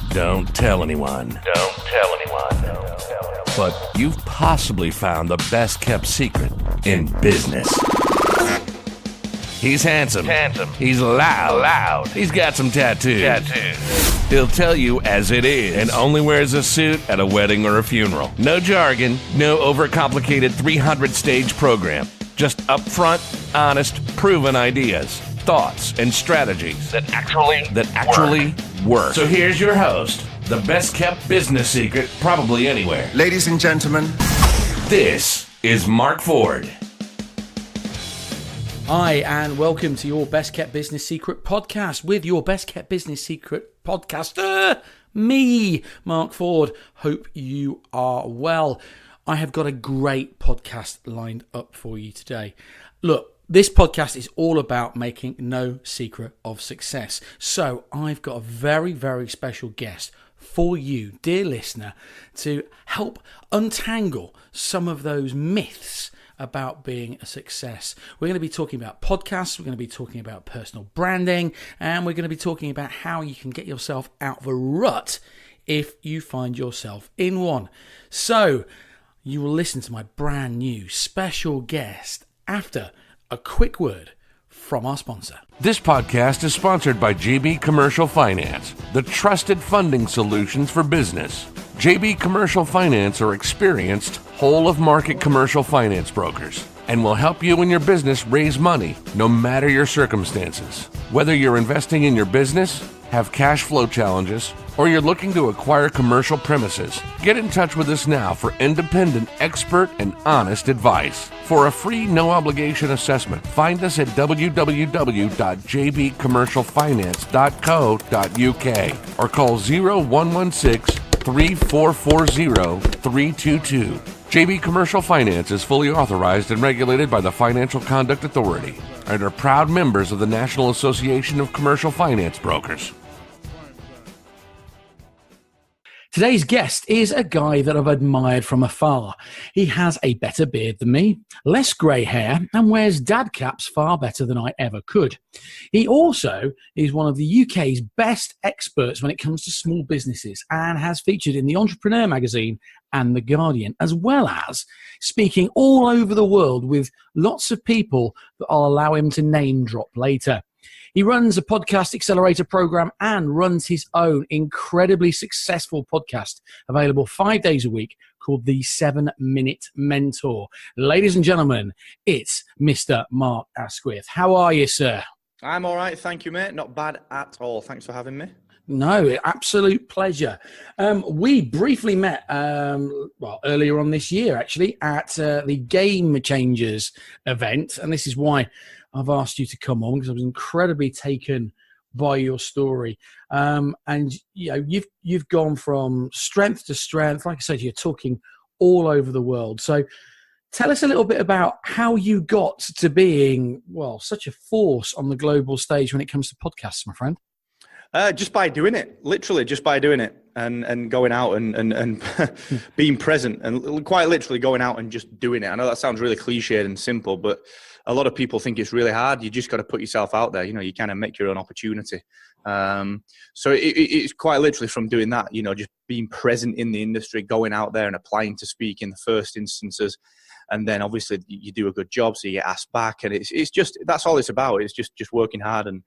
Don't tell anyone. Don't tell anyone. But you've possibly found the best kept secret in business. He's handsome. He's loud. He's got some tattoos. He'll tell you as it is and only wears a suit at a wedding or a funeral. No jargon, no overcomplicated 300-stage program. Just upfront, honest, proven ideas, thoughts, and strategies that actually work. So here's your host, the best kept business secret probably anywhere. Ladies and gentlemen, this is Mark Ford. Hi, and welcome to your Best Kept Business Secret podcast with your Best Kept Business Secret podcaster, me, Mark Ford. Hope you are well. I have got a great podcast lined up for you today. Look, this podcast is all about making no secret of success. So I've got a very, very special guest for you, dear listener, to help untangle some of those myths about being a success. We're going to be talking about podcasts, we're going to be talking about personal branding, and we're going to be talking about how you can get yourself out of a rut if you find yourself in one. So you will listen to my brand new special guest after a quick word from our sponsor. This podcast is sponsored by JB Commercial Finance, the trusted funding solutions for business. JB Commercial Finance are experienced, whole-of-market commercial finance brokers and will help you and your business raise money no matter your circumstances. Whether you're investing in your business, have cash flow challenges, or you're looking to acquire commercial premises, get in touch with us now for independent, expert, and honest advice. For a free, no-obligation assessment, find us at www.jbcommercialfinance.co.uk or call 0116-3440-322. JB Commercial Finance is fully authorized and regulated by the Financial Conduct Authority and are proud members of the National Association of Commercial Finance Brokers. Today's guest is a guy that I've admired from afar. He has a better beard than me, less grey hair, and wears dad caps far better than I ever could. He also is one of the UK's best experts when it comes to small businesses and has featured in the Entrepreneur magazine and The Guardian, as well as speaking all over the world with lots of people that I'll allow him to name drop later. He runs a podcast accelerator program and runs his own incredibly successful podcast available 5 days a week called The 7-Minute Mentor. Ladies and gentlemen, it's Mr. Mark Asquith. How are you, sir? I'm all right. Thank you, mate. Not bad at all. Thanks for having me. No, absolute pleasure. We briefly met, earlier on this year, actually, at the Game Changers event. And this is why I've asked you to come on, because I was incredibly taken by your story. And you know, you've gone from strength to strength. Like I said, you're talking all over the world. So tell us a little bit about how you got to being, well, such a force on the global stage when it comes to podcasts, my friend. Just by doing it, literally just by doing it and going out and being present and quite literally going out and just doing it. I know that sounds really cliched and simple, but a lot of people think it's really hard. You just got to put yourself out there. You know, you kind of make your own opportunity. So it's quite literally from doing that, you know, just being present in the industry, going out there and applying to speak in the first instances. And then obviously you do a good job, so you get asked back. And it's just, that's all it's about. It's just working hard and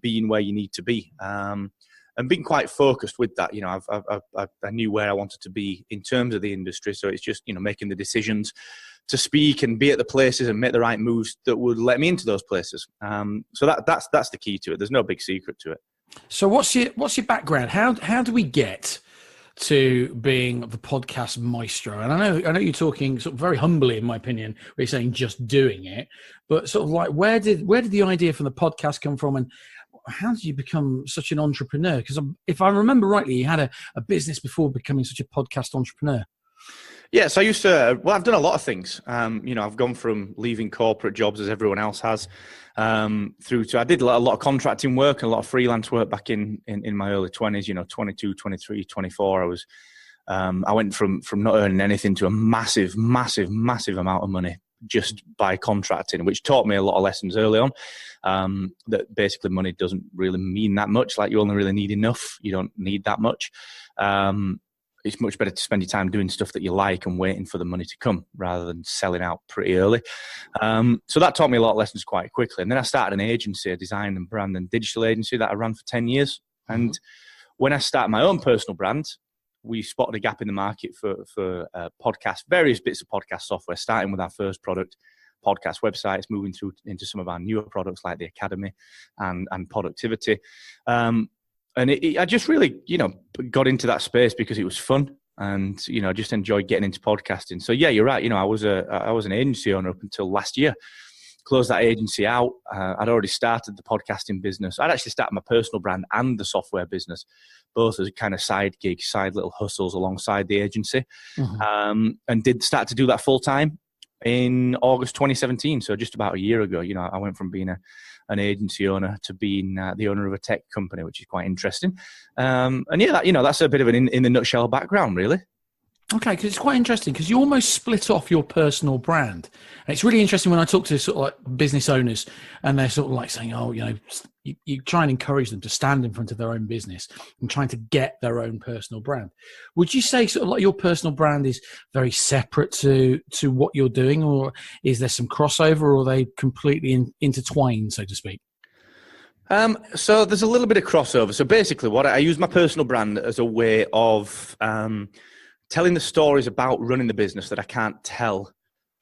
being where you need to be. And being quite focused with that. You know, I knew where I wanted to be in terms of the industry. So it's just, you know, making the decisions to speak and be at the places and make the right moves that would let me into those places. So that's the key to it. There's no big secret to it. So what's your background? How do we get to being the podcast maestro? And I know you're talking sort of very humbly, in my opinion, where you're saying just doing it, but sort of like where did the idea from the podcast come from, and how did you become such an entrepreneur? Because if I remember rightly, you had a business before becoming such a podcast entrepreneur. Yeah, so I used to, I've done a lot of things. You know, I've gone from leaving corporate jobs as everyone else has, through to, I did a lot of contracting work and a lot of freelance work back in my early 20s, you know, 22, 23, 24. I went from not earning anything to a massive amount of money just by contracting, which taught me a lot of lessons early on. That basically money doesn't really mean that much. Like, you only really need enough. You don't need that much. It's much better to spend your time doing stuff that you like and waiting for the money to come rather than selling out pretty early. So that taught me a lot of lessons quite quickly. And then I started an agency, a design and brand and digital agency that I ran for 10 years. And when I started my own personal brand, we spotted a gap in the market for podcast, various bits of podcast software, starting with our first product, podcast websites, moving through into some of our newer products like the Academy and productivity. I just really, got into that space because it was fun, and I just enjoyed getting into podcasting. So yeah, you're right. I was an agency owner up until last year. Closed that agency out. I'd already started the podcasting business. I'd actually started my personal brand and the software business, both as kind of side gigs, side little hustles alongside the agency, and did start to do that full time in August 2017. So just about a year ago. I went from being an agency owner to being the owner of a tech company, which is quite interesting. And yeah, that's a bit of an in the nutshell background, really. Okay, because it's quite interesting because you almost split off your personal brand. And it's really interesting when I talk to sort of like business owners and they're sort of like saying, you try and encourage them to stand in front of their own business and trying to get their own personal brand. Would you say sort of like your personal brand is very separate to what you're doing, or is there some crossover, or are they completely intertwined, so to speak? So there's a little bit of crossover. So basically I use my personal brand as a way of telling the stories about running the business that I can't tell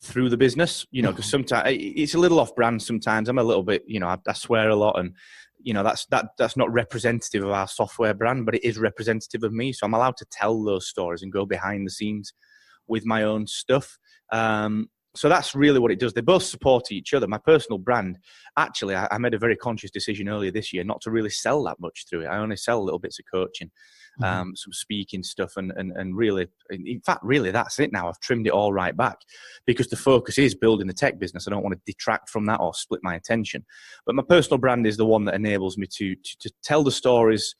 through the business, because sometimes it's a little off brand. Sometimes I'm a little bit, I swear a lot, and that's not representative of our software brand, but it is representative of me. So I'm allowed to tell those stories and go behind the scenes with my own stuff. So that's really what it does. They both support each other. My personal brand, actually, I made a very conscious decision earlier this year not to really sell that much through it. I only sell little bits of coaching, some speaking stuff, and really, in fact, really, that's it now. I've trimmed it all right back because the focus is building the tech business. I don't want to detract from that or split my attention. But my personal brand is the one that enables me to tell the stories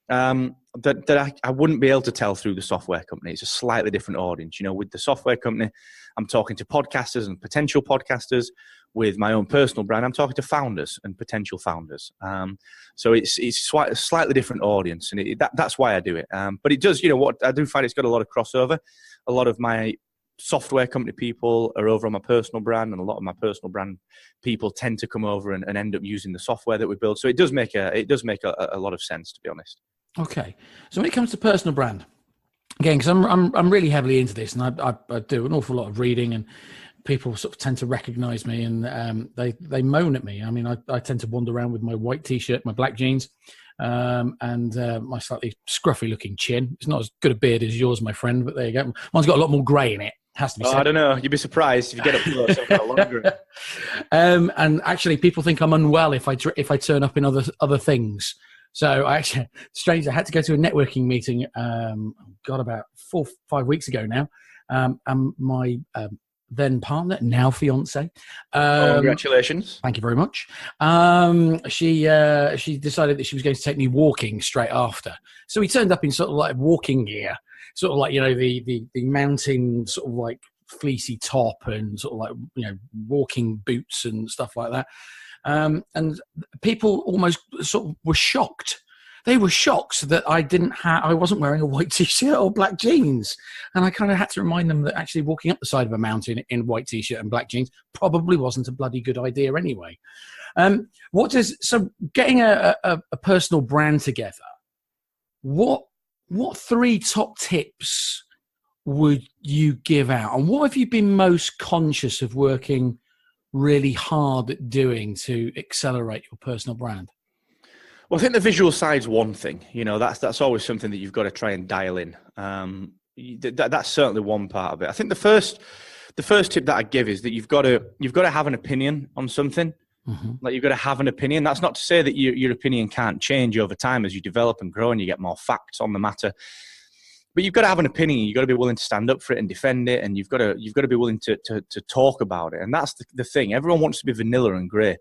that I wouldn't be able to tell through the software company. It's a slightly different audience. With the software company, I'm talking to podcasters and potential podcasters. With my own personal brand, I'm talking to founders and potential founders. So it's a slightly different audience, and that's why I do it. But it does, what I do find, it's got a lot of crossover. A lot of my software company people are over on my personal brand, and a lot of my personal brand people tend to come over and end up using the software that we build. So it does make a lot of sense, to be honest. Okay, so when it comes to personal brand, again, because I'm really heavily into this, and I do an awful lot of reading, and people sort of tend to recognize me, and they moan at me. I mean, I tend to wander around with my white t-shirt, my black jeans, and my slightly scruffy looking chin. It's not as good a beard as yours, my friend, but there you go. Mine's got a lot more grey in it. Has to be said. I don't know. You'd be surprised if you get up close. I've got longer. And actually, people think I'm unwell if I turn up in other things. So I actually, strangely, I had to go to a networking meeting, about 4 or 5 weeks ago now. And my then partner, now fiance. Congratulations. Thank you very much. She decided that she was going to take me walking straight after. So we turned up in sort of like walking gear, sort of like, the mountain sort of like fleecy top and sort of like, walking boots and stuff like that. And people almost sort of were shocked. They were shocked that I wasn't wearing a white t-shirt or black jeans. And I kind of had to remind them that actually walking up the side of a mountain in a white t-shirt and black jeans probably wasn't a bloody good idea anyway. So getting a personal brand together, what 3 top tips would you give out? And what have you been most conscious of working really hard at doing to accelerate your personal brand? Well, I think the visual side's one thing. That's always something that you've got to try and dial in. That's certainly one part of it. I think the first tip that I give is that you've got to have an opinion on something. Mm-hmm. Like, you've got to have an opinion. That's not to say that your opinion can't change over time as you develop and grow and you get more facts on the matter. But you've got to have an opinion. You've got to be willing to stand up for it and defend it, and you've got to be willing to talk about it. And that's the thing. Everyone wants to be vanilla and grey,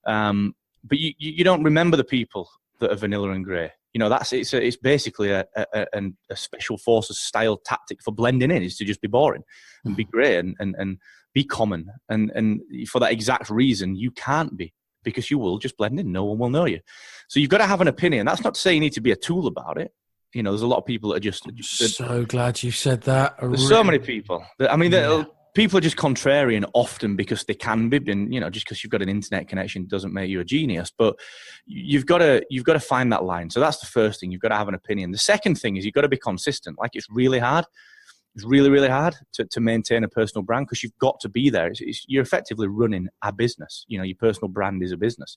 but you don't remember the people that are vanilla and grey. It's basically a special forces style tactic for blending in, is to just be boring and be grey and be common. And for that exact reason, you can't be, because you will just blend in. No one will know you. So you've got to have an opinion. That's not to say you need to be a tool about it. You know, there's a lot of people that are just so glad you said that. There's so many people. People are just contrarian often because they can be. And, you know, just because you've got an internet connection doesn't make you a genius. But you've got to find that line. So that's the first thing. You've got to have an opinion. The second thing is you've got to be consistent. Like, it's really hard. It's really, really hard to maintain a personal brand, because you've got to be there. You're effectively running a business. You know, your personal brand is a business.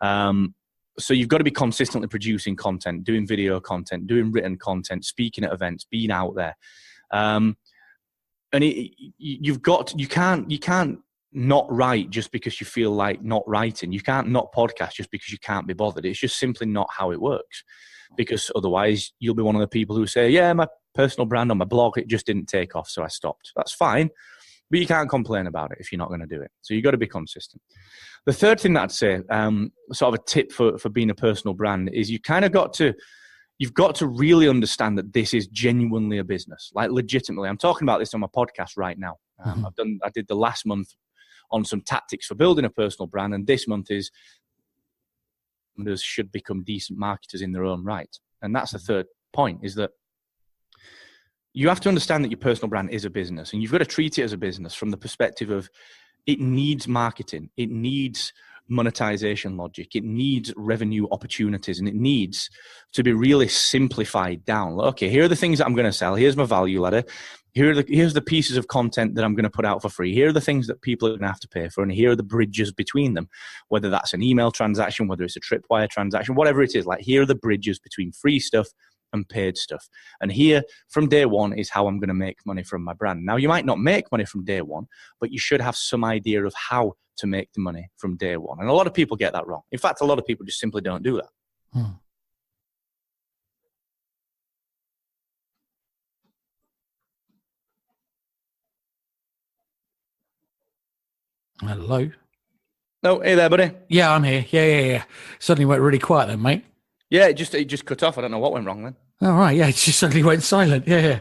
So you've got to be consistently producing content, doing video content, doing written content, speaking at events, being out there. And you can't not write just because you feel like not writing. You can't not podcast just because you can't be bothered. It's just simply not how it works, because otherwise you'll be one of the people who say, yeah, my personal brand on my blog, it just didn't take off, so I stopped. That's fine, but you can't complain about it if you're not going to do it. So you've got to be consistent. The third thing that I'd say, sort of a tip for being a personal brand, is you've got to really understand that this is genuinely a business, like legitimately. I'm talking about this on my podcast right now. I did the last month on some tactics for building a personal brand, and this month is marketers should become decent marketers in their own right. And that's the third point, is that you have to understand that your personal brand is a business, and you've got to treat it as a business from the perspective of it needs marketing, it needs monetization logic, it needs revenue opportunities, and it needs to be really simplified down. Okay, here are the things that I'm going to sell. Here's my value ladder. Here's the pieces of content that I'm going to put out for free. Here are the things that people are going to have to pay for, and here are the bridges between them, whether that's an email transaction, whether it's a tripwire transaction, whatever it is. Like, here are the bridges between free stuff and paid stuff. And here, from day one, is how I'm going to make money from my brand. Now, you might not make money from day one, but you should have some idea of how to make the money from day one. And a lot of people get that wrong. In fact, a lot of people just simply don't do that. Hello. No, hey there, buddy. Yeah, I'm here. Yeah. Suddenly went really quiet then, mate. Yeah, it just cut off. I don't know what went wrong then. All right, yeah, it just suddenly went silent. Yeah.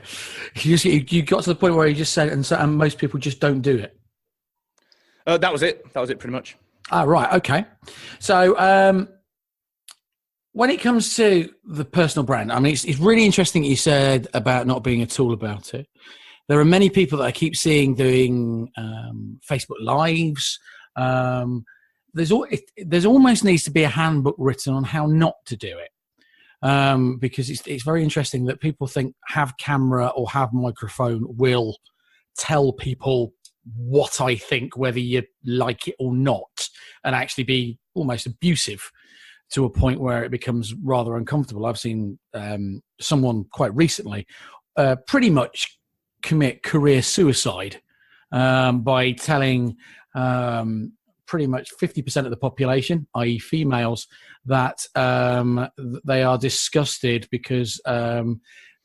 You got to the point where you just said, and most people just don't do it. That was it. That was it, pretty much. Ah, right. Okay. So, when it comes to the personal brand, I mean, it's really interesting what you said about not being a tool about it. There are many people that I keep seeing doing Facebook Lives. There's almost needs to be a handbook written on how not to do it, because it's very interesting that people think have camera or have microphone will tell people what I think, whether you like it or not, and actually be almost abusive to a point where it becomes rather uncomfortable. I've seen someone quite recently pretty much commit career suicide by telling pretty much 50% of the population, i.e. females, that they are disgusted because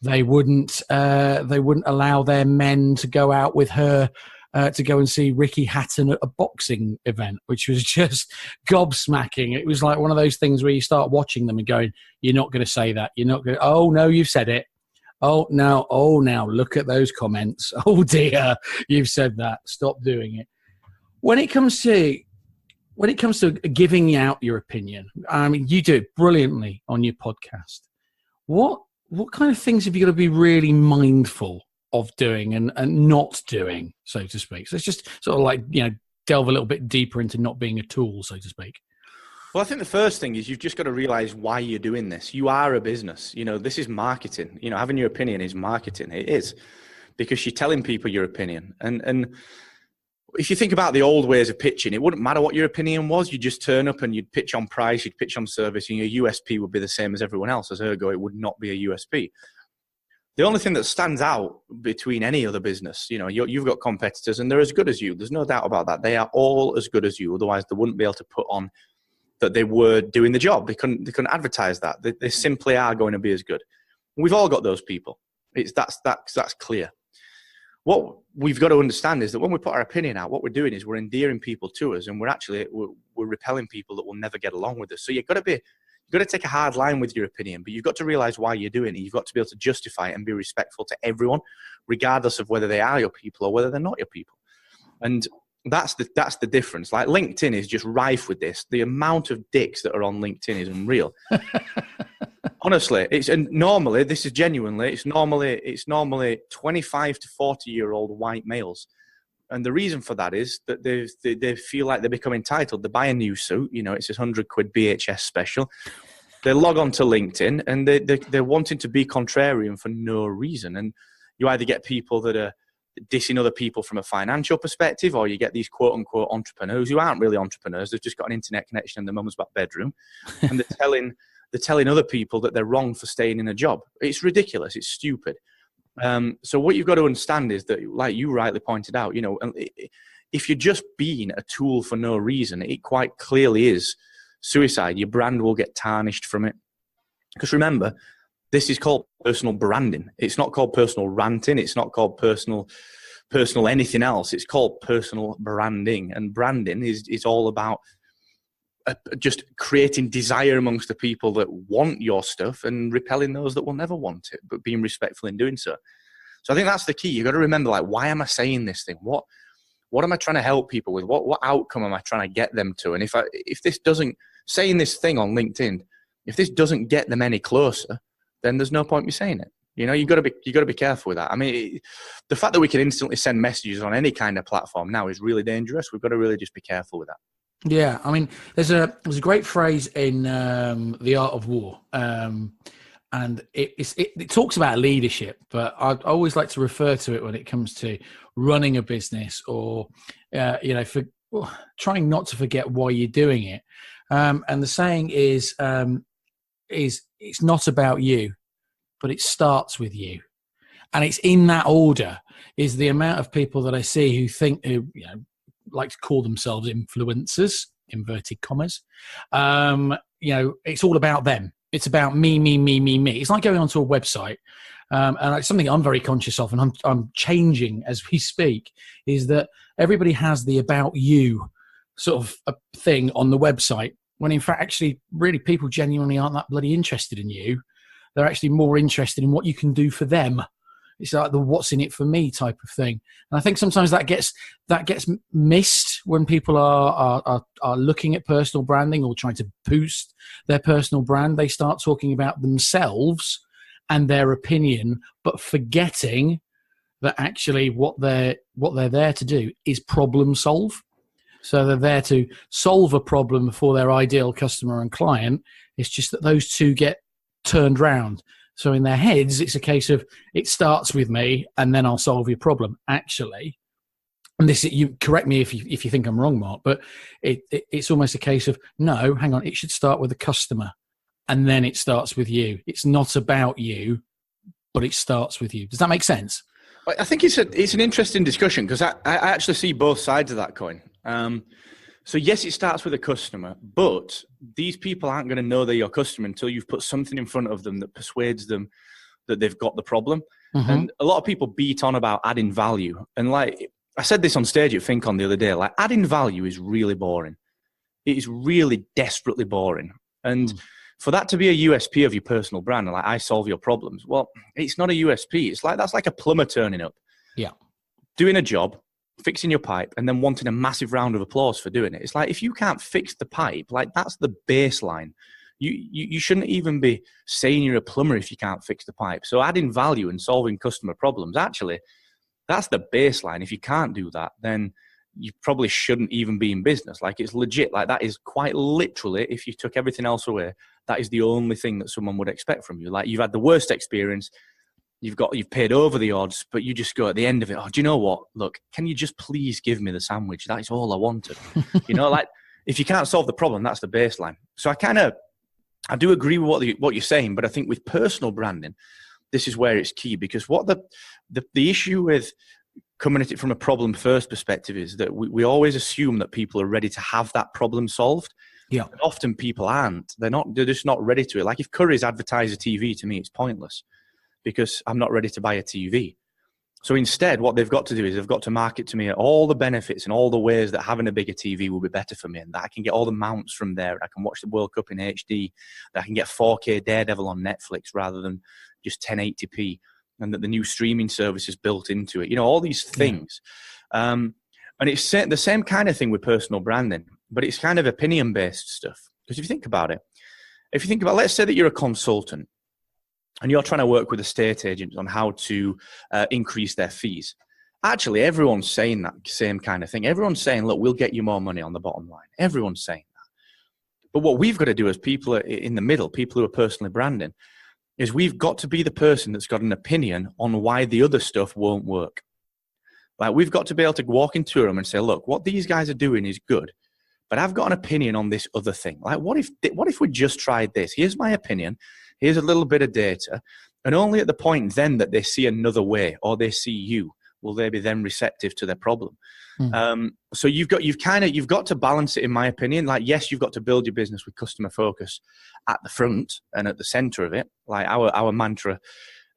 they wouldn't allow their men to go out with her to go and see Ricky Hatton at a boxing event, which was just gobsmacking. It was like one of those things where you start watching them and going, you're not going to say that. You're not going to, oh, no, you've said it. Oh, now, look at those comments. Oh, dear, you've said that. Stop doing it. When it comes to giving out your opinion, I mean, you do it brilliantly on your podcast. What kind of things have you got to be really mindful of doing and not doing, so to speak? So it's just sort of like, delve a little bit deeper into not being a tool, so to speak. Well, I think the first thing is you've just got to realize why you're doing this. You are a business. This is marketing. Having your opinion is marketing. It is, because you're telling people your opinion. And if you think about the old ways of pitching, it wouldn't matter what your opinion was. You'd just turn up and you'd pitch on price, you'd pitch on service, and your USP would be the same as everyone else's. Ergo, it would not be a USP. The only thing that stands out between any other business, you've got competitors and they're as good as you. There's no doubt about that. They are all as good as you. Otherwise, they wouldn't be able to put on that they were doing the job. They couldn't advertise that. They simply are going to be as good. We've all got those people. That's clear. What we've got to understand is that when we put our opinion out, what we're doing is we're endearing people to us, and we're repelling people that will never get along with us. So you've got to take a hard line with your opinion, but you've got to realize why you're doing it. You've got to be able to justify it and be respectful to everyone, regardless of whether they are your people or whether they're not your people. And that's the difference. Like LinkedIn is just rife with this. The amount of dicks that are on LinkedIn is unreal. Honestly, normally this is genuinely, it's normally 25 to 40-year-old white males. And the reason for that is that they feel like they become entitled. They buy a new suit, it's this £100 BHS special. They log on to LinkedIn and they're wanting to be contrarian for no reason. And you either get people that are dissing other people from a financial perspective, or you get these quote unquote entrepreneurs who aren't really entrepreneurs. They've just got an internet connection in their mum's back bedroom. And they're telling other people that they're wrong for staying in a job. It's ridiculous. It's stupid. So what you've got to understand is that, like you rightly pointed out, if you're just being a tool for no reason, it quite clearly is suicide. Your brand will get tarnished from it. Because remember, this is called personal branding. It's not called personal ranting. It's not called personal anything else. It's called personal branding. And branding is all about just creating desire amongst the people that want your stuff and repelling those that will never want it, but being respectful in doing so. So I think that's the key. You've got to remember, like, why am I saying this thing? What am I trying to help people with? What outcome am I trying to get them to? And if this doesn't, saying this thing on LinkedIn, if this doesn't get them any closer, then there's no point me saying it. You got to be careful with that. I mean, the fact that we can instantly send messages on any kind of platform now is really dangerous. We've got to really just be careful with that. Yeah, I mean, there's a great phrase in The Art of War, and it talks about leadership, but I always like to refer to it when it comes to running a business, or for trying not to forget why you're doing it. And the saying is it's not about you, but it starts with you, and it's in that order. Is the amount of people that I see who like to call themselves influencers, inverted commas. It's all about them. It's about me. It's like going onto a website. And it's something I'm very conscious of, and I'm changing as we speak, is that everybody has the about you sort of a thing on the website, when in fact, actually, really, people genuinely aren't that bloody interested in you. They're actually more interested in what you can do for them. It's like the what's in it for me type of thing. And I think sometimes that gets missed when people are looking at personal branding or trying to boost their personal brand. They start talking about themselves and their opinion, but forgetting that actually what they're there to do is problem solve. So they're there to solve a problem for their ideal customer and client. It's just that those two get turned round. So in their heads, it's a case of, it starts with me and then I'll solve your problem. Actually, and this, you correct me if you think I'm wrong, Mark, but it's almost a case of, no, hang on, it should start with the customer and then it starts with you. It's not about you, but it starts with you. Does that make sense? I think it's an interesting discussion, because I actually see both sides of that coin. So yes, it starts with a customer, but these people aren't going to know they're your customer until you've put something in front of them that persuades them that they've got the problem. Mm-hmm. And a lot of people beat on about adding value. And like I said this on stage at FinCon the other day, like, adding value is really boring. It is really desperately boring. And for that to be a USP of your personal brand, like, I solve your problems, well, it's not a USP. It's like, that's like a plumber turning up. Yeah. Doing a job, fixing your pipe, and then wanting a massive round of applause for doing it. It's like, if you can't fix the pipe, like, that's the baseline. You shouldn't even be saying you're a plumber if you can't fix the pipe. So adding value and solving customer problems, actually, that's the baseline. If you can't do that, then you probably shouldn't even be in business. Like, it's legit. Like, that is quite literally, if you took everything else away, that is the only thing that someone would expect from you. Like, you've had the worst experience, you've paid over the odds, but you just go at the end of it, oh, do you know what? Look, can you just please give me the sandwich? That is all I wanted. Like, if you can't solve the problem, that's the baseline. So I do agree with what you're saying, but I think with personal branding, this is where it's key, because what the issue with coming at it from a problem first perspective is that we always assume that people are ready to have that problem solved. Yeah. And often people aren't. They're just not ready to it. Like, if Curry's advertise a TV, to me, it's pointless, because I'm not ready to buy a TV. So instead, what they've got to do is they've got to market to me all the benefits and all the ways that having a bigger TV will be better for me, and that I can get all the mounts from there. I can watch the World Cup in HD, that I can get 4K Daredevil on Netflix rather than just 1080p, and that the new streaming service is built into it. All these things. And And it's the same kind of thing with personal branding, but it's kind of opinion-based stuff. Because if you think about it, let's say that you're a consultant and you're trying to work with estate agents on how to increase their fees. Actually, everyone's saying that same kind of thing. Everyone's saying, look, we'll get you more money on the bottom line. Everyone's saying that. But what we've got to do as people in the middle, people who are personally branding, is we've got to be the person that's got an opinion on why the other stuff won't work. Like, we've got to be able to walk into a room and say, look, what these guys are doing is good, but I've got an opinion on this other thing. Like, what if we just tried this? Here's my opinion. Here's a little bit of data. And only at the point then that they see another way, or they see you, will they be then receptive to their problem. So you've got to balance it, in my opinion. Like, yes, you've got to build your business with customer focus at the front and at the center of it. Like our mantra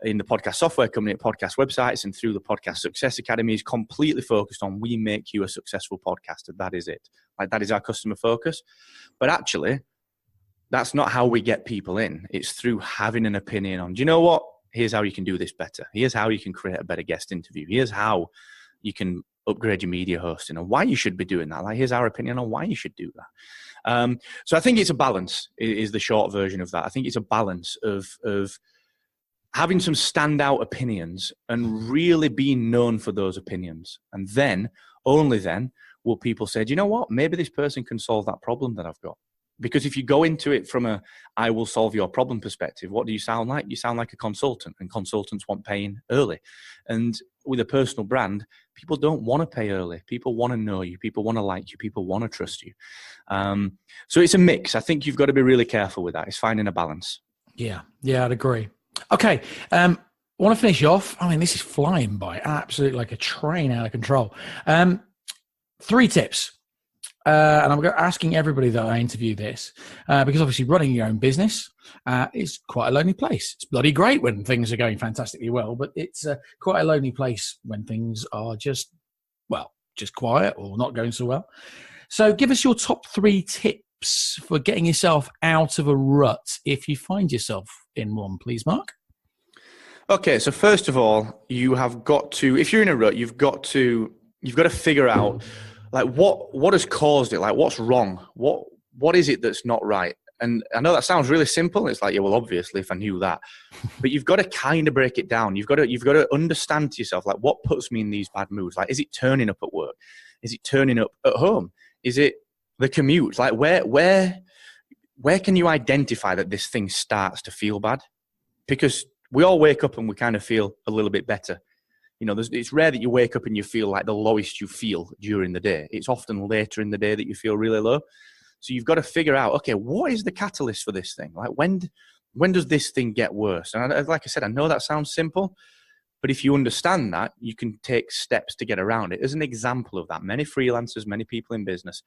in the podcast software company, at podcast websites, and through the Podcast Success Academy, is completely focused on, we make you a successful podcaster. That is it. Like, that is our customer focus. But actually, that's not how we get people in. It's through having an opinion on, do you know what? Here's how you can do this better. Here's how you can create a better guest interview. Here's how you can upgrade your media hosting, and why you should be doing that. Like, here's our opinion on why you should do that. So I think it's a balance, is the short version of that. I think it's a balance of having some standout opinions and really being known for those opinions. And then, only then, will people say, do you know what? Maybe this person can solve that problem that I've got. Because if you go into it from a I will solve your problem perspective, what do you sound like? You sound like a consultant, and consultants want paying early. And with a personal brand, people don't want to pay early. People want to know you. People want to like you. People want to trust you. So it's a mix. I think you've got to be really careful with that. It's finding a balance. Yeah, I'd agree. Okay. I want to finish off. I mean, this is flying by, absolutely like a train out of control. 3 tips. And I'm asking everybody that I interview this, because obviously running your own business is quite a lonely place. It's bloody great when things are going fantastically well, but it's quite a lonely place when things are just quiet or not going so well. So give us your top 3 tips for getting yourself out of a rut if you find yourself in one, please, Mark. Okay, so first of all, you have got to, if you're in a rut, you've got to figure out, like, what has caused it? Like, what's wrong? What is it that's not right? And I know that sounds really simple. It's like, yeah, well, obviously, if I knew that. But you've got to kind of break it down. You've got to understand to yourself, like, what puts me in these bad moods? Like, is it turning up at work? Is it turning up at home? Is it the commute? Like, where can you identify that this thing starts to feel bad? Because we all wake up and we kind of feel a little bit better. You know, it's rare that you wake up and you feel like the lowest you feel during the day. It's often later in the day that you feel really low. So you've got to figure out, okay, what is the catalyst for this thing? Like, when does this thing get worse? And like I said, I know that sounds simple, but if you understand that, you can take steps to get around it. As an example of that, many freelancers, many people in business,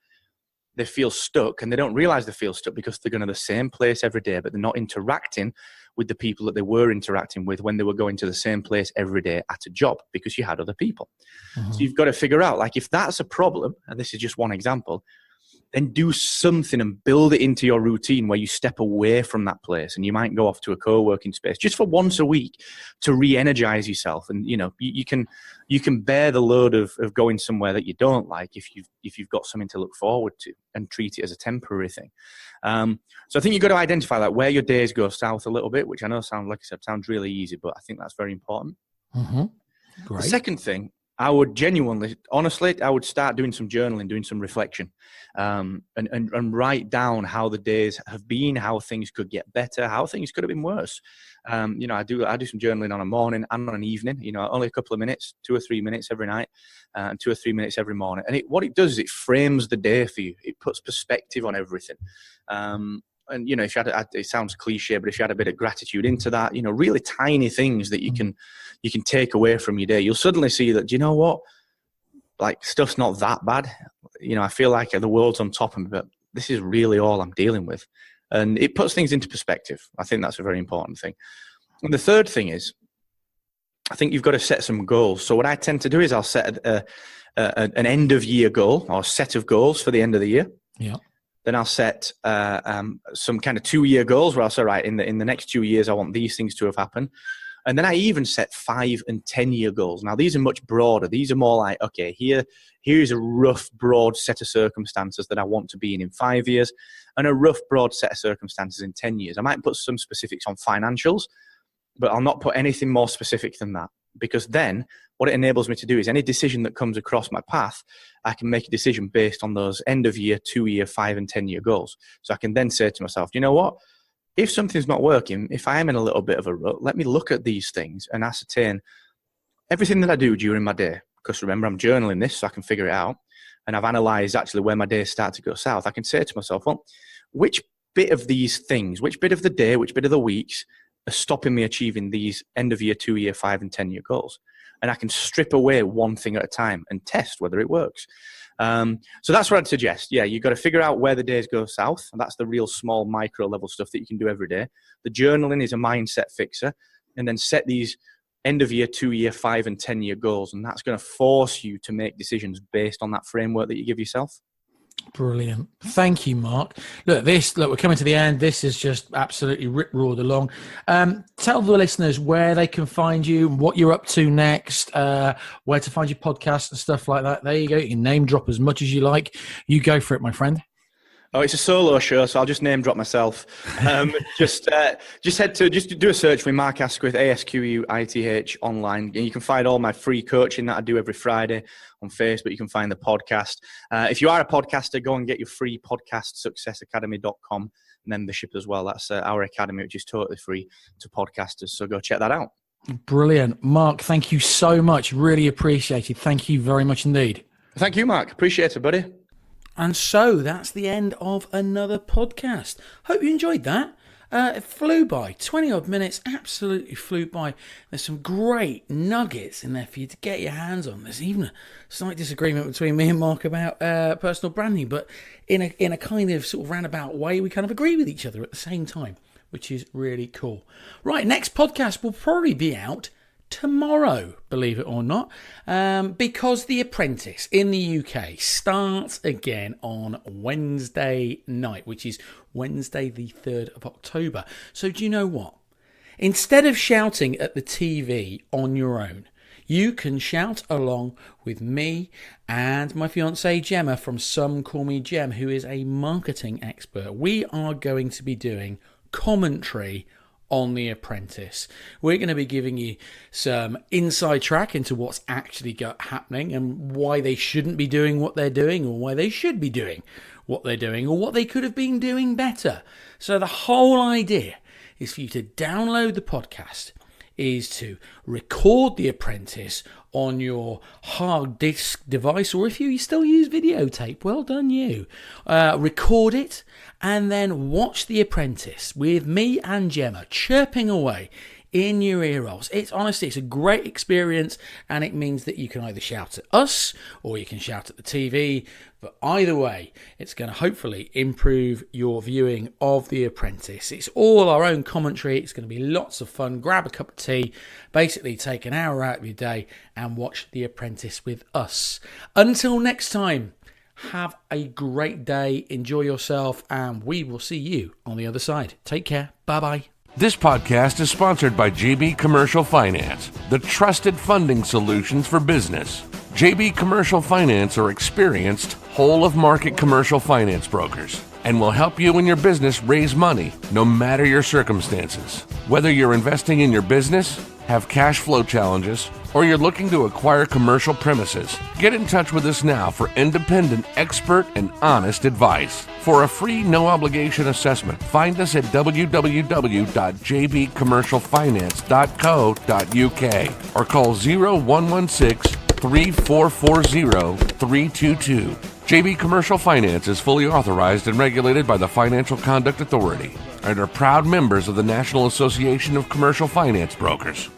they feel stuck, and they don't realize they feel stuck because they're going to the same place every day, but they're not interacting with the people that they were interacting with when they were going to the same place every day at a job, because you had other people. Mm-hmm. So you've got to figure out, like, if that's a problem, and this is just one example, then do something and build it into your routine where you step away from that place, and you might go off to a co-working space just for once a week to re-energize yourself. And, you know, you can bear the load of going somewhere that you don't like if you've got something to look forward to, and treat it as a temporary thing. So I think you've got to identify, like, where your days go south a little bit, which I know sounds really easy, but I think that's very important. Mm-hmm. Great. The second thing, I would genuinely, honestly, I would start doing some journaling, doing some reflection, and write down how the days have been, how things could get better, how things could have been worse. You know, I do some journaling on a morning and on an evening, you know, only a couple of minutes, 2 or 3 minutes every night, and 2 or 3 minutes every morning. And what it does is it frames the day for you. It puts perspective on everything. And, you know, if you had, it sounds cliche, but if you had a bit of gratitude into that, you know, really tiny things that you can take away from your day, you'll suddenly see that, do you know what? Like, stuff's not that bad. You know, I feel like the world's on top of me, but this is really all I'm dealing with. And it puts things into perspective. I think that's a very important thing. And the third thing is, I think you've got to set some goals. So what I tend to do is I'll set an end of year goal, or a set of goals for the end of the year. Yeah. Then I'll set some kind of 2-year goals where I'll say, right, in the next 2 years, I want these things to have happened. And then I even set 5 and 10 year goals. Now, these are much broader. These are more like, okay, here's a rough, broad set of circumstances that I want to be in 5 years, and a rough, broad set of circumstances in 10 years. I might put some specifics on financials, but I'll not put anything more specific than that, because then what it enables me to do is any decision that comes across my path, I can make a decision based on those end of year, 2 year, 5 and 10 year goals. So I can then say to myself, you know what? If something's not working, if I am in a little bit of a rut, let me look at these things and ascertain everything that I do during my day. Because remember, I'm journaling this so I can figure it out. And I've analysed actually where my days start to go south. I can say to myself, well, which bit of these things, which bit of the day, which bit of the weeks are stopping me achieving these end of year, 2 year, 5 and 10 year goals? And I can strip away one thing at a time and test whether it works. So that's what I'd suggest. Yeah, you've got to figure out where the days go south. And that's the real small micro level stuff that you can do every day. The journaling is a mindset fixer. And then set these end of year, 2 year, 5 and 10 year goals. And that's going to force you to make decisions based on that framework that you give yourself. Brilliant. Thank you, Mark. Look, we're coming to the end. This is just absolutely rip-roared along. Tell the listeners where they can find you, what you're up to next, where to find your podcast and stuff like that. There you go. You can name drop as much as you like. You go for it, my friend. Oh, it's a solo show, so I'll just name drop myself. Just do a search for Mark Asquith, ASQUITH online, and you can find all my free coaching that I do every Friday on Facebook. You can find the podcast. If you are a podcaster, go and get your free podcastsuccessacademy.com membership as well. That's our academy, which is totally free to podcasters. So go check that out. Brilliant. Mark, thank you so much. Really appreciate it. Thank you very much indeed. Thank you, Mark. Appreciate it, buddy. And so that's the end of another podcast. Hope you enjoyed that. It flew by, 20 odd minutes, absolutely flew by. There's some great nuggets in there for you to get your hands on. There's even a slight disagreement between me and Mark about personal branding, but in a kind of sort of roundabout way, we kind of agree with each other at the same time, which is really cool. Right, next podcast will probably be out tomorrow, believe it or not, because The Apprentice in the UK starts again on Wednesday night, which is Wednesday the 3rd of October. So do you know what? Instead of shouting at the TV on your own, you can shout along with me and my fiancée Gemma from Some Call Me Gem, who is a marketing expert. We are going to be doing commentary on The Apprentice. We're going to be giving you some inside track into what's actually happening and why they shouldn't be doing what they're doing, or why they should be doing what they're doing, or what they could have been doing better. So the whole idea is for you to download the podcast, is to record The Apprentice on your hard disk device, or if you still use videotape, well done you. Record it and then watch The Apprentice with me and Gemma chirping away in your ear rolls. It's a great experience, and it means that you can either shout at us or you can shout at the TV, but either way, it's going to hopefully improve your viewing of The Apprentice. It's all our own commentary. It's going to be lots of fun. Grab a cup of tea, basically take an hour out of your day and watch The Apprentice with us. Until next time, have a great day, enjoy yourself, and we will see you on the other side. Take care. Bye-bye. This podcast is sponsored by JB Commercial Finance, the trusted funding solutions for business. JB Commercial Finance are experienced, whole-of-market commercial finance brokers and will help you and your business raise money no matter your circumstances. Whether you're investing in your business, have cash flow challenges, or you're looking to acquire commercial premises, get in touch with us now for independent, expert, and honest advice. For a free, no-obligation assessment, find us at www.jbcommercialfinance.co.uk or call 0116-3440-322. JB Commercial Finance is fully authorized and regulated by the Financial Conduct Authority and are proud members of the National Association of Commercial Finance Brokers.